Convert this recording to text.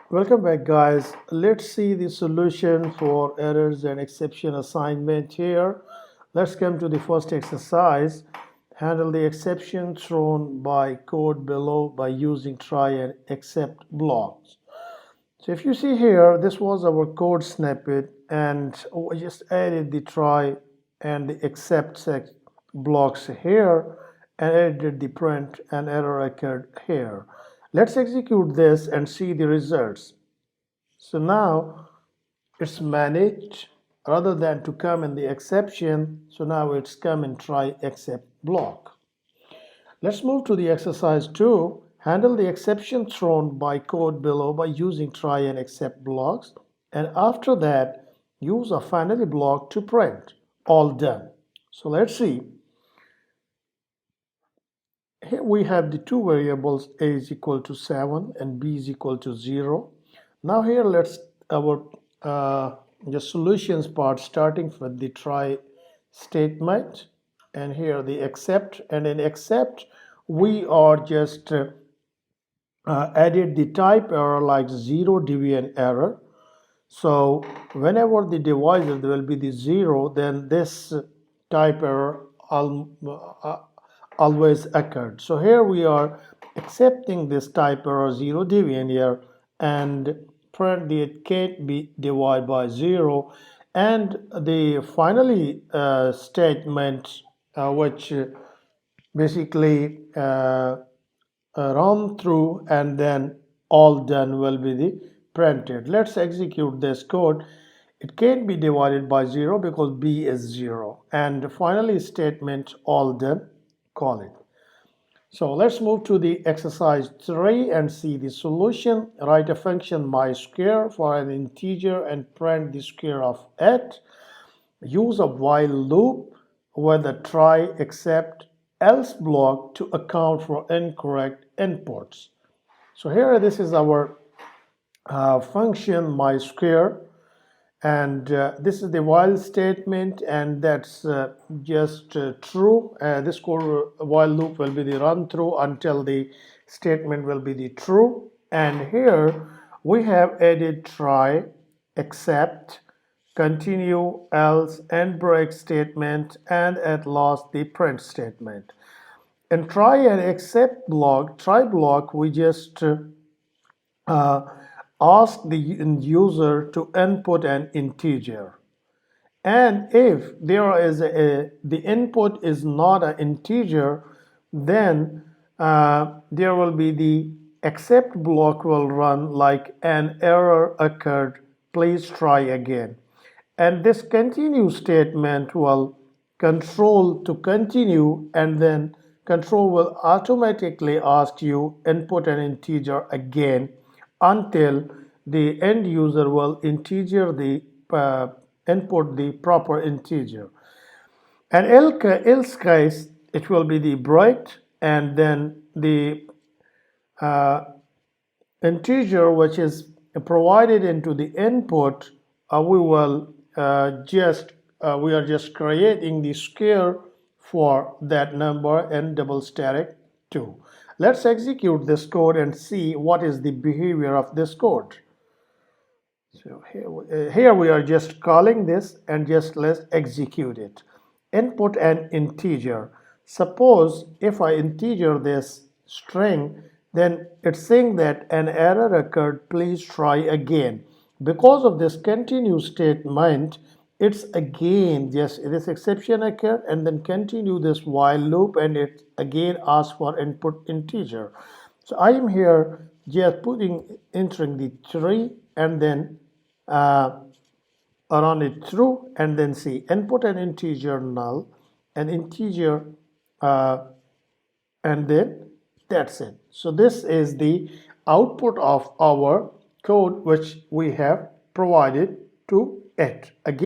Welcome back, guys. Let's see the solution for errors and exception assignment here. Let's come to the first exercise. Handle the exception thrown by code below by using try and except blocks. So if you see here, this was our code snippet, and we just added the try and the except blocks here and added the print and error occurred here. Let's execute this and see the results. So now it's managed rather than to come in the exception. So now it's come in try except block. Let's move to the exercise 2. Handle the exception thrown by code below by using try and except blocks. And after that, use a finally block to print. All done. So let's see. Here we have the two variables, a is equal to 7 and b is equal to 0. Now here let's our the solutions part, starting with the try statement, and here the except, and in except we are just added the type error like 0 deviant error. So whenever the divisor there will be the 0, then this type error always occurred. So here we are accepting this type error 0 deviant here and print the it can't be divided by 0, and the finally statement which basically run through and then all done will be the printed. Let's execute this code. It can't be divided by 0 because b is 0, and finally statement all done, call it. So let's move to the exercise 3 and see the solution. Write a function my_square for an integer and print the square of it. Use a while loop with a try except else block to account for incorrect inputs. So here this is our function my_square, and this is the while statement, and that's just true. This code while loop will be the run through until the statement will be the true. And here we have added try, except, continue, else, and break statement, and at last the print statement. In try and except block, try block, we just ask the user to input an integer, and if there is the input is not an integer, then there will be the except block will run like an error occurred, please try again, and this continue statement will control to continue, and then control will automatically ask you input an integer again until the end user will integer the input the proper integer. And else case, it will be the break, and then the integer which is provided into the input, we are just creating the square for that number in double static 2. Let's execute this code and see what is the behavior of this code. So here we are just calling this, and just let's execute it. Input an integer. Suppose if I integer this string, then it's saying that an error occurred, please try again. Because of this continue statement, it's again just this exception occurred, and then continue this while loop, and it again asks for input integer. So I am here just entering the 3, and then run it through, and then see input an integer null, an integer, and then that's it. So this is the output of our code which we have provided to it. Again,